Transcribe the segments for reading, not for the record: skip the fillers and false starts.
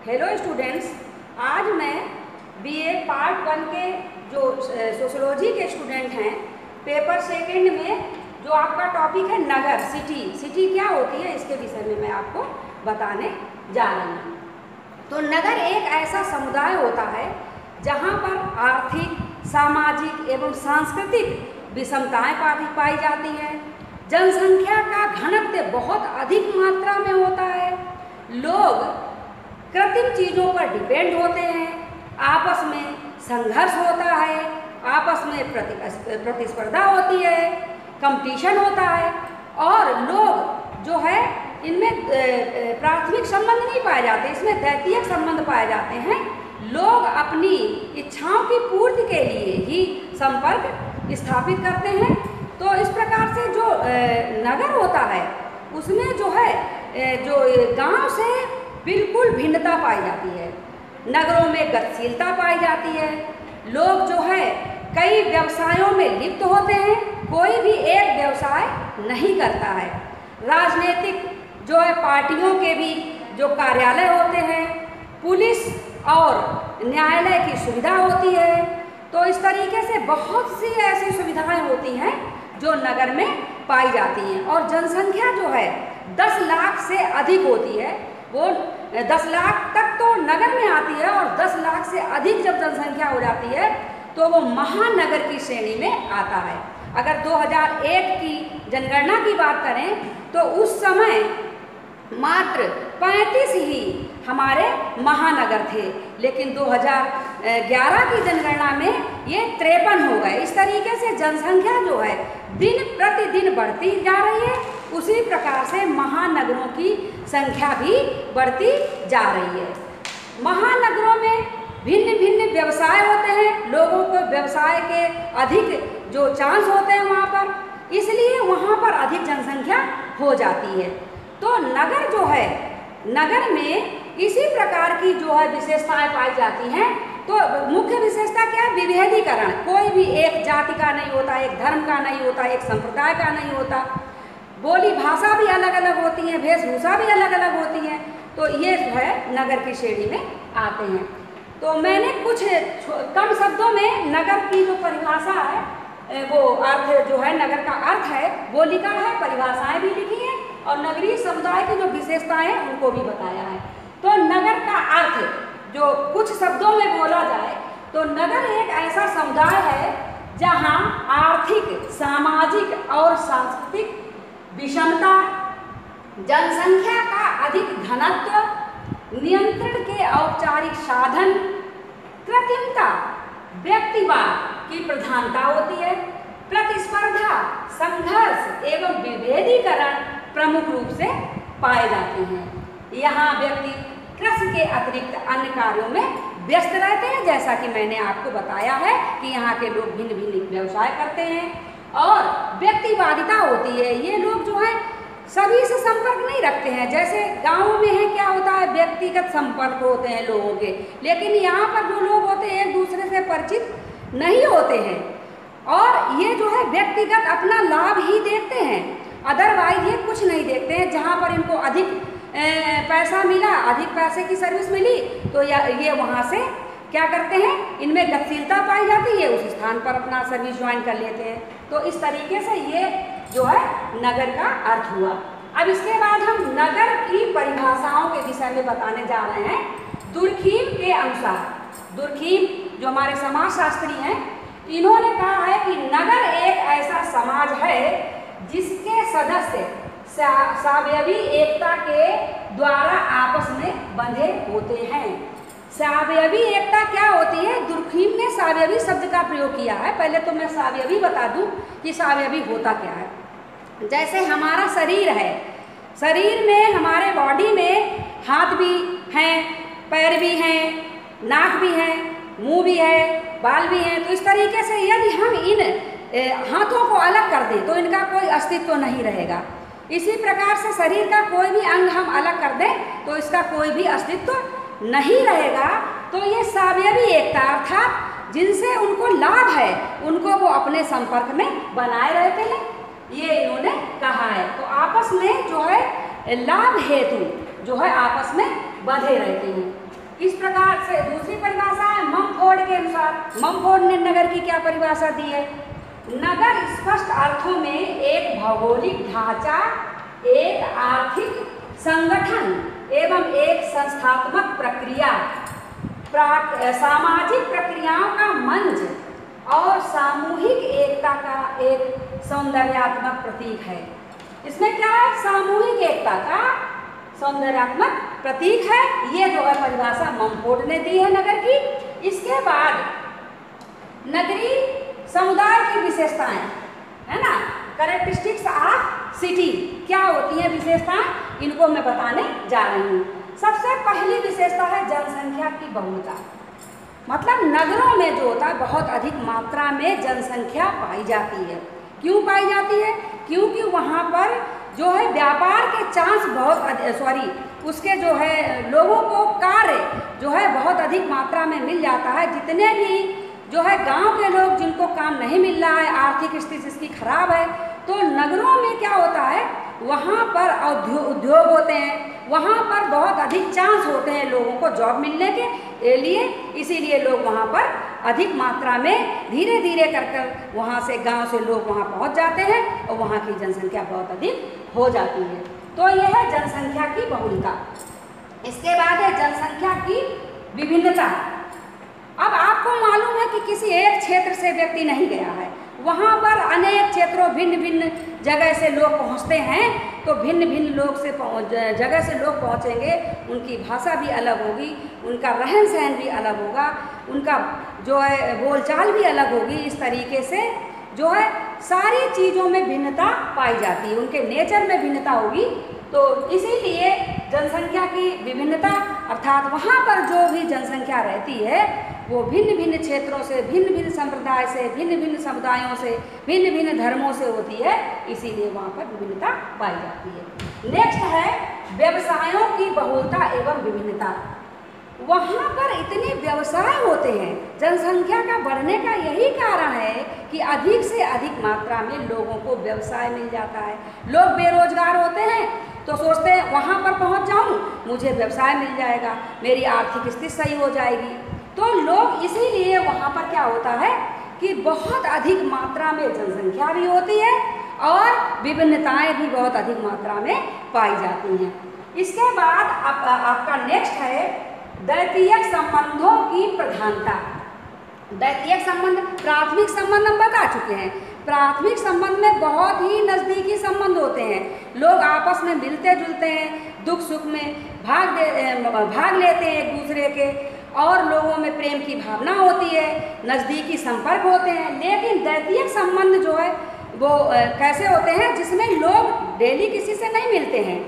Hello students, आज मैं BA part 1 के जो सोशियोलॉजी के स्टूडेंट हैं, पेपर सेकंड में जो आपका टॉपिक है नगर, सिटी क्या होती है, इसके विषय में मैं आपको बताने जा रही हूँ। तो नगर एक ऐसा समुदाय होता है जहाँ पर आर्थिक, सामाजिक एवं सांस्कृतिक विषमताएँ पाई जाती हैं। जनसंख्या का घनत्व बहुत अधिक मात्रा में होता है। लोग कृत्रिम चीज़ों पर डिपेंड होते हैं, आपस में संघर्ष होता है, आपस में प्रतिस्पर्धा होती है, कंपटीशन होता है और लोग जो है इनमें प्राथमिक संबंध नहीं पाए जाते, इसमें द्वितीयक संबंध पाए जाते हैं। लोग अपनी इच्छाओं की पूर्ति के लिए ही संपर्क स्थापित करते हैं। तो इस प्रकार से जो नगर होता है उसमें जो है जो गांव से बिल्कुल भिन्नता पाई जाती है। नगरों में गतिशीलता पाई जाती है। लोग जो है कई व्यवसायों में लिप्त होते हैं, कोई भी एक व्यवसाय नहीं करता है। राजनीतिक जो है पार्टियों के भी जो कार्यालय होते हैं, पुलिस और न्यायालय की सुविधा होती है। तो इस तरीके से बहुत सी ऐसी सुविधाएं होती हैं जो नगर में पाई जाती हैं। और जनसंख्या जो है 10 लाख से अधिक होती है, वो 10 लाख तक तो नगर में आती है और 10 लाख से अधिक जब जनसंख्या हो जाती है तो वो महानगर की श्रेणी में आता है। अगर 2001 की जनगणना की बात करें तो उस समय मात्र 35 ही हमारे महानगर थे, लेकिन 2011 की जनगणना में ये 53 हो गए। इस तरीके से जनसंख्या जो है दिन प्रतिदिन बढ़ती जा रही है, उसी प्रकार से महानगरों की संख्या भी बढ़ती जा रही है। महानगरों में भिन्न भिन्न व्यवसाय होते हैं, लोगों को व्यवसाय के अधिक जो चांस होते हैं वहाँ पर, इसलिए वहाँ पर अधिक जनसंख्या हो जाती है। तो नगर जो है, नगर में इसी प्रकार की जो है विशेषताएं पाई जाती हैं। तो मुख्य विशेषता क्या है? विभेदीकरण। कोई भी एक जाति का नहीं होता, एक धर्म का नहीं होता, एक संप्रदाय का नहीं होता। बोली भाषा भी अलग अलग होती हैं, वेशभूषा भी अलग अलग होती हैं। तो ये जो है नगर की श्रेणी में आते हैं। तो मैंने कुछ कम शब्दों में नगर की जो परिभाषा है, वो अर्थ जो है नगर का अर्थ है वो लिखा है, परिभाषाएं भी लिखी हैं और नगरीय समुदाय की जो विशेषताएं हैं उनको भी बताया है। तो नगर का अर्थ जो कुछ शब्दों में बोला जाए तो नगर एक ऐसा समुदाय है जहां आर्थिक, सामाजिक और सांस्कृतिक विषमता, जनसंख्या का अधिक घनत्व, नियंत्रण के औपचारिक साधन, कृत्रिमता, व्यक्तिवाद की प्रधानता होती है, प्रतिस्पर्धा, संघर्ष एवं विभेदीकरण प्रमुख रूप से पाए जाते हैं। यहाँ व्यक्ति कृषि के अतिरिक्त अन्य कार्यों में व्यस्त रहते हैं, जैसा कि मैंने आपको बताया है कि यहाँ के लोग भिन्न भिन्न व्यवसाय करते हैं। और व्यक्तिवादिता होती है, ये लोग जो है सभी से संपर्क नहीं रखते हैं। जैसे गाँव में है क्या होता है, व्यक्तिगत संपर्क होते हैं लोगों के, लेकिन यहाँ पर जो लोग होते हैं एक दूसरे से परिचित नहीं होते हैं और ये जो है व्यक्तिगत अपना लाभ ही देखते हैं, अदरवाइज ये कुछ नहीं देखते हैं। जहाँ पर इनको अधिक पैसा मिला, अधिक पैसे की सर्विस मिली तो ये वहाँ से क्या करते हैं, इनमें गतिशीलता पाई जाती है, उस स्थान पर अपना सर्विस ज्वाइन कर लेते हैं। तो इस तरीके से ये जो है नगर का अर्थ हुआ। अब इसके बाद हम नगर की परिभाषाओं के विषय में बताने जा रहे हैं। दुर्खीम के अनुसार, दुर्खीम जो हमारे समाजशास्त्री हैं, इन्होंने कहा है कि नगर एक ऐसा समाज है जिसके सदस्य स्वावयवी एकता के द्वारा आपस में बंधे होते हैं। स्वावयवी एकता क्या होती है? दुर्खीम ने स्वावयवी शब्द का प्रयोग किया है। पहले तो मैं स्वावयवी बता दूं कि स्वावयवी होता क्या है। जैसे हमारा शरीर है, शरीर में हमारे बॉडी में हाथ भी हैं, पैर भी हैं, नाक भी है, मुंह भी है, बाल भी हैं। तो इस तरीके से यदि हम इन हाथों को अलग कर दें तो इनका कोई अस्तित्व नहीं रहेगा। इसी प्रकार से शरीर का कोई भी अंग हम अलग कर दें तो इसका कोई भी अस्तित्व नहीं रहेगा। तो ये स्वावयवी एकता अर्थात जिनसे उनको लाभ है उनको वो अपने संपर्क में बनाए रहते हैं, ये इन्होंने कहा है। तो आपस में जो है लाभ हेतु जो है आपस में बंधे रहते हैं। इस प्रकार से दूसरी परिभाषा है ममफोर्ड के अनुसार। ममफोर्ड ने नगर की क्या परिभाषा दी है? नगर स्पष्ट अर्थों में एक भौगोलिक ढांचा, एक आर्थिक संगठन एवं एक संस्थात्मक प्रक्रिया, सामाजिक प्रक्रियाओं का मंच और सामूहिक एकता का एक सौंदर्यात्मक प्रतीक है। इसमें क्या है? सामूहिक एकता का सौंदर्यात्मक प्रतीक है। ये जो है परिभाषा ममफोर्ड ने दी है नगर की। इसके बाद नगरीय समुदाय की विशेषताएं, है ना, कैरेक्टरिस्टिक्स ऑफ सिटी, क्या होती हैं विशेषताएं, इनको मैं बताने जा रही हूँ। सबसे पहली विशेषता है जनसंख्या की बहुलता। मतलब नगरों में जो होता है बहुत अधिक मात्रा में जनसंख्या पाई जाती है। क्यों पाई जाती है? क्योंकि वहाँ पर जो है व्यापार के चांस बहुत उसके जो है लोगों को कार्य जो है बहुत अधिक मात्रा में मिल जाता है। जितने भी जो है गांव के लोग जिनको काम नहीं मिल रहा है, आर्थिक स्थिति इसकी खराब है, तो नगरों में क्या होता है, वहाँ पर उद्योग होते हैं, वहाँ पर बहुत अधिक चांस होते हैं लोगों को जॉब मिलने के लिए। इसीलिए लोग वहाँ पर अधिक मात्रा में धीरे धीरे कर वहाँ से गांव से लोग वहाँ पहुँच जाते हैं और वहाँ की जनसंख्या बहुत अधिक हो जाती है। तो यह है जनसंख्या की बहुलता। इसके बाद है जनसंख्या की विभिन्नता। अब आपको मालूम है कि किसी एक क्षेत्र से व्यक्ति नहीं गया है, वहाँ पर अनेक क्षेत्रों भिन्न भिन्न जगह से लोग पहुँचते हैं। तो भिन्न भिन्न जगह से लोग पहुँचेंगे, उनकी भाषा भी अलग होगी, उनका रहन सहन भी अलग होगा, उनका जो है बोलचाल भी अलग होगी। इस तरीके से जो है सारी चीज़ों में भिन्नता पाई जाती है, उनके नेचर में भिन्नता होगी। तो इसीलिए जनसंख्या की विभिन्नता अर्थात वहाँ पर जो भी जनसंख्या रहती है वो भिन्न भिन्न क्षेत्रों से, भिन्न भिन्न संप्रदाय से, भिन्न भिन्न समुदायों से, भिन्न भिन्न धर्मों से होती है। इसीलिए वहाँ पर विभिन्नता पाई जाती है। नेक्स्ट है व्यवसायों की बहुलता एवं विभिन्नता। वहाँ पर इतने व्यवसाय होते हैं, जनसंख्या का बढ़ने का यही कारण है कि अधिक से अधिक मात्रा में लोगों को व्यवसाय मिल जाता है। लोग बेरोजगार होते हैं तो सोचते हैं वहाँ पर पहुँच जाऊँ, मुझे व्यवसाय मिल जाएगा, मेरी आर्थिक स्थिति सही हो जाएगी। तो लोग इसीलिए वहाँ पर क्या होता है कि बहुत अधिक मात्रा में जनसंख्या भी होती है और विभिन्नताएं भी बहुत अधिक मात्रा में पाई जाती हैं। इसके बाद आपका नेक्स्ट है द्वितीयक संबंधों की प्रधानता। द्वितीयक संबंध, प्राथमिक संबंध हम बता चुके हैं। प्राथमिक संबंध में बहुत ही नज़दीकी संबंध होते हैं, लोग आपस में मिलते जुलते हैं, दुख सुख में भाग लेते हैं एक दूसरे के, और लोगों में प्रेम की भावना होती है, नज़दीकी संपर्क होते हैं। लेकिन द्वितीयक संबंध जो है वो कैसे होते हैं, जिसमें लोग डेली किसी से नहीं मिलते हैं,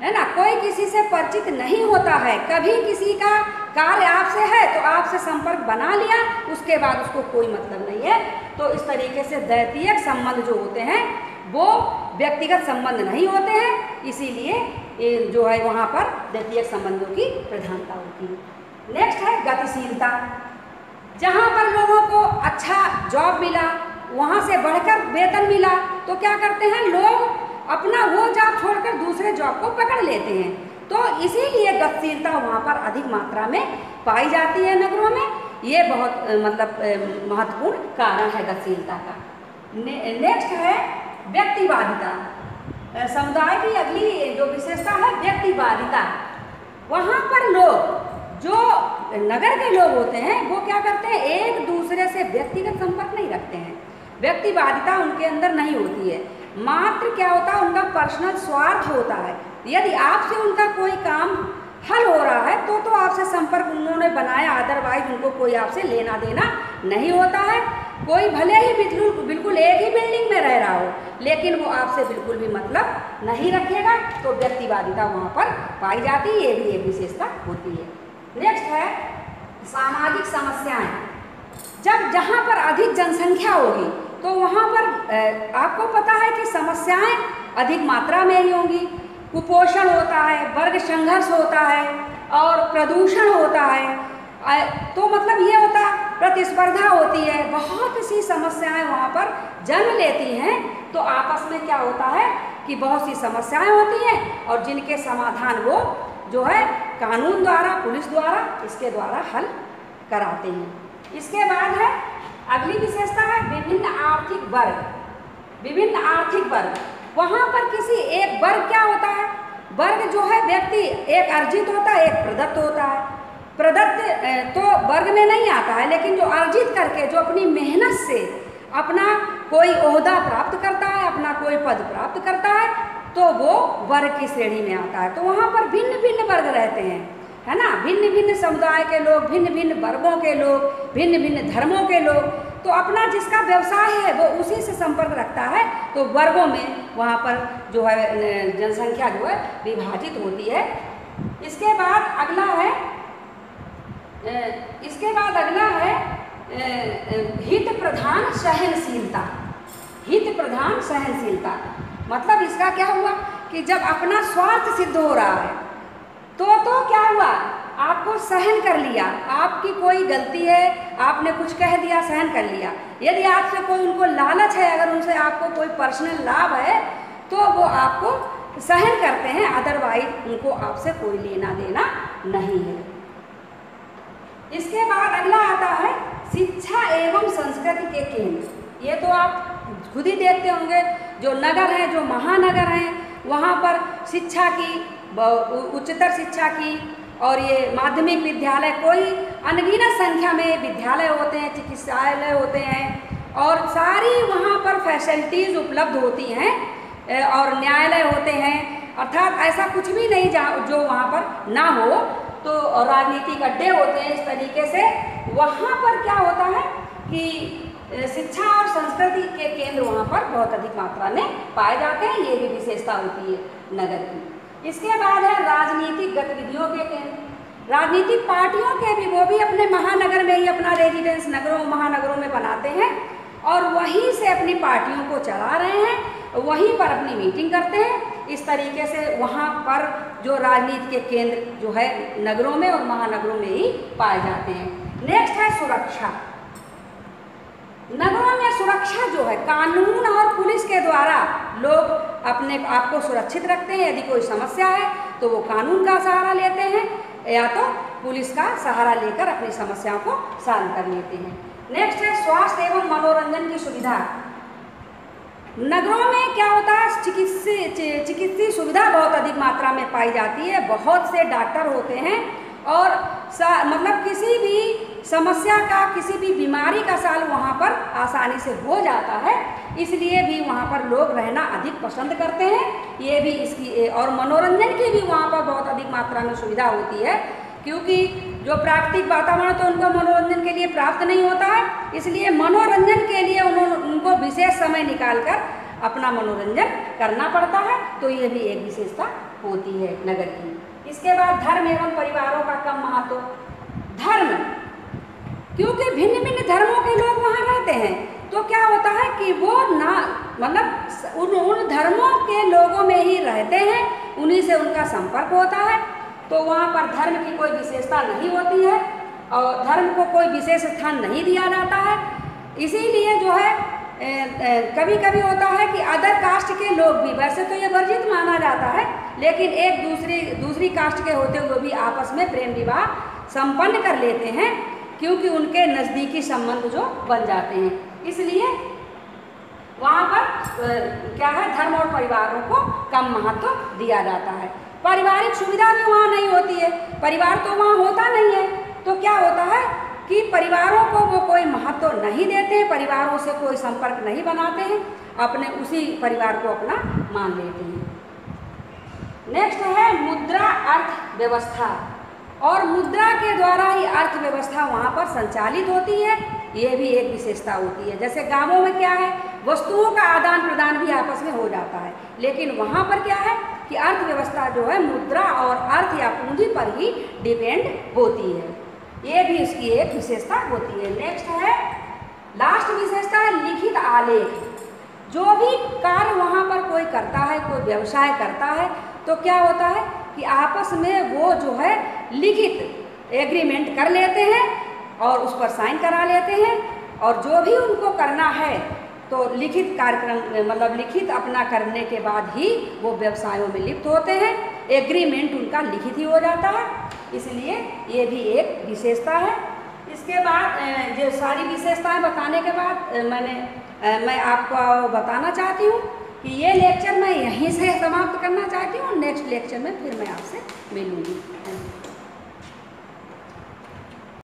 है ना, कोई किसी से परिचित नहीं होता है, कभी किसी का कार्य आपसे है तो आपसे संपर्क बना लिया, उसके बाद उसको कोई मतलब नहीं है। तो इस तरीके से द्वितीयक संबंध जो होते हैं वो व्यक्तिगत संबंध नहीं होते हैं, इसीलिए जो है वहाँ पर द्वितीयक संबंधों की प्रधानता होती है। नेक्स्ट है गतिशीलता। जहाँ पर लोगों को अच्छा जॉब मिला, वहाँ से बढ़कर वेतन मिला, तो क्या करते हैं लोग अपना वो जॉब छोड़कर दूसरे जॉब को पकड़ लेते हैं। तो इसीलिए गतिशीलता वहाँ पर अधिक मात्रा में पाई जाती है नगरों में। ये बहुत महत्वपूर्ण कारण है गतिशीलता का। नेक्स्ट है व्यक्तिवादिता। समुदाय की अगली जो विशेषता है व्यक्तिवादिता। वहाँ पर लोग, जो नगर के लोग होते हैं, वो क्या करते हैं, एक दूसरे से व्यक्तिगत संपर्क नहीं रखते हैं, व्यक्तिवादिता उनके अंदर नहीं होती है। मात्र क्या होता है, उनका पर्सनल स्वार्थ होता है। यदि आपसे उनका कोई काम हल हो रहा है तो आपसे संपर्क उन्होंने बनाया, अदरवाइज उनको कोई आपसे लेना देना नहीं होता है। कोई भले ही बिल्कुल एक ही बिल्डिंग में रह रहा हो, लेकिन वो आपसे बिल्कुल भी मतलब नहीं रखेगा। तो व्यक्तिवादिता वहाँ पर पाई जाती है, ये भी एक विशेषता होती है। नेक्स्ट है सामाजिक समस्याएं। जहाँ पर अधिक जनसंख्या होगी तो वहाँ पर आपको पता है कि समस्याएं अधिक मात्रा में ही होंगी। कुपोषण होता है, वर्ग संघर्ष होता है और प्रदूषण होता है। तो मतलब ये होता, प्रतिस्पर्धा होती है, बहुत सी समस्याएं वहाँ पर जन्म लेती हैं। तो आपस में क्या होता है कि बहुत सी समस्याएं होती हैं और जिनके समाधान वो जो है कानून द्वारा, पुलिस द्वारा, इसके द्वारा हल कराते हैं। इसके बाद है अगली विशेषता है विभिन्न आर्थिक वर्ग। विभिन्न आर्थिक वर्ग, वहाँ पर किसी एक वर्ग क्या होता है, वर्ग जो है व्यक्ति एक अर्जित होता है, एक प्रदत्त होता है। प्रदत्त तो वर्ग में नहीं आता है, लेकिन जो अर्जित करके जो अपनी मेहनत से अपना कोई ओहदा प्राप्त करता है, अपना कोई पद प्राप्त करता है, तो वो वर्ग की श्रेणी में आता है। तो वहाँ पर भिन्न भिन्न वर्ग रहते हैं, है ना, भिन्न भिन्न समुदाय के लोग, भिन्न भिन्न वर्गों के लोग, भिन्न भिन्न धर्मों के लोग। तो अपना जिसका व्यवसाय है वो उसी से संपर्क रखता है। तो वर्गों में वहाँ पर जो है जनसंख्या जो है विभाजित होती है। इसके बाद अगला है हित प्रधान सहनशीलता। हित प्रधान सहनशीलता मतलब इसका क्या हुआ कि जब अपना स्वार्थ सिद्ध हो रहा है तो क्या हुआ, आपको सहन कर लिया, आपकी कोई गलती है, आपने कुछ कह दिया, सहन कर लिया। यदि आपसे कोई उनको लालच है, अगर उनसे आपको कोई पर्सनल लाभ है तो वो आपको सहन करते हैं, अदरवाइज उनको आपसे कोई लेना देना नहीं है। इसके बाद अगला आता है शिक्षा एवं संस्कृति के केंद्र। ये तो आप खुद ही देखते होंगे, जो नगर हैं, जो महानगर हैं, वहाँ पर शिक्षा की, उच्चतर शिक्षा की और ये माध्यमिक विद्यालय, कोई अनगिनत संख्या में विद्यालय होते हैं, चिकित्सालय होते हैं और सारी वहाँ पर फैसिलिटीज़ उपलब्ध होती हैं और न्यायालय होते हैं। अर्थात ऐसा कुछ भी नहीं जो वहाँ पर ना हो। तो राजनीतिक अड्डे होते हैं। इस तरीके से वहाँ पर क्या होता है कि शिक्षा और संस्कृति के केंद्र वहाँ पर बहुत अधिक मात्रा में पाए जाते हैं। ये भी विशेषता होती है नगर की। इसके बाद है राजनीतिक गतिविधियों के केंद्र। राजनीतिक पार्टियों के भी, वो भी अपने महानगर में ही अपना रेजिडेंस नगरों महानगरों में बनाते हैं और वहीं से अपनी पार्टियों को चला रहे हैं, वहीं पर अपनी मीटिंग करते हैं। इस तरीके से वहाँ पर जो राजनीति के केंद्र जो है नगरों में और महानगरों में ही पाए जाते हैं। नेक्स्ट है सुरक्षा। नगरों में सुरक्षा जो है कानून और पुलिस के द्वारा लोग अपने आप को सुरक्षित रखते हैं। यदि कोई समस्या है तो वो कानून का सहारा लेते हैं या तो पुलिस का सहारा लेकर अपनी समस्याओं को सॉल्व कर लेते हैं। नेक्स्ट है स्वास्थ्य एवं मनोरंजन की सुविधा। नगरों में क्या होता है, चिकित्सीय सुविधा बहुत अधिक मात्रा में पाई जाती है। बहुत से डॉक्टर होते हैं और मतलब किसी भी समस्या का, किसी भी बीमारी का साल वहाँ पर आसानी से हो जाता है। इसलिए भी वहाँ पर लोग रहना अधिक पसंद करते हैं। ये भी इसकी, और मनोरंजन की भी वहाँ पर बहुत अधिक मात्रा में सुविधा होती है, क्योंकि जो प्राकृतिक वातावरण तो उनको मनोरंजन के लिए प्राप्त नहीं होता है। इसलिए मनोरंजन के लिए उनको विशेष समय निकालकर अपना मनोरंजन करना पड़ता है। तो ये भी एक विशेषता होती है नगर की। इसके बाद धर्म एवं परिवारों का कम महत्व। धर्म, क्योंकि भिन्न भिन्न धर्मों के लोग वहाँ रहते हैं, तो क्या होता है कि वो ना मतलब उन धर्मों के लोगों में ही रहते हैं, उन्हीं से उनका संपर्क होता है। तो वहाँ पर धर्म की कोई विशेषता नहीं होती है और धर्म को कोई विशेष स्थान नहीं दिया जाता है। इसीलिए जो है कभी कभी होता है कि अदर कास्ट के लोग भी, वैसे तो ये वर्जित माना जाता है, लेकिन एक दूसरी कास्ट के होते हुए भी आपस में प्रेम विवाह संपन्न कर लेते हैं, क्योंकि उनके नज़दीकी संबंध जो बन जाते हैं। इसलिए वहाँ पर क्या है, धर्म और परिवारों को कम महत्व दिया जाता है। पारिवारिक सुविधा भी वहाँ नहीं होती है, परिवार तो वहाँ होता नहीं है। तो क्या होता है कि परिवारों को वो कोई महत्व नहीं देते, परिवारों से कोई संपर्क नहीं बनाते हैं, अपने उसी परिवार को अपना मान लेते हैं। नेक्स्ट है मुद्रा अर्थव्यवस्था, और मुद्रा के द्वारा ही अर्थव्यवस्था वहाँ पर संचालित होती है। ये भी एक विशेषता होती है। जैसे गांवों में क्या है, वस्तुओं का आदान प्रदान भी आपस में हो जाता है, लेकिन वहाँ पर क्या है कि अर्थव्यवस्था जो है मुद्रा और अर्थ या पूंजी पर ही डिपेंड होती है। ये भी इसकी एक विशेषता होती है। नेक्स्ट है, लास्ट विशेषता है लिखित आलेख। जो भी कार्य वहाँ पर कोई करता है, कोई व्यवसाय करता है, तो क्या होता है कि आपस में वो जो है लिखित एग्रीमेंट कर लेते हैं और उस पर साइन करा लेते हैं, और जो भी उनको करना है तो लिखित कार्यक्रम मतलब लिखित अपना करने के बाद ही वो व्यवसायों में लिप्त होते हैं। एग्रीमेंट उनका लिखित ही हो जाता है, इसलिए ये भी एक विशेषता है। इसके बाद जो सारी विशेषताएं बताने के बाद मैं आपको बताना चाहती हूँ कि ये लेक्चर मैं यहीं से समाप्त करना चाहती हूँ। नेक्स्ट लेक्चर में फिर मैं आपसे मिलूँगी।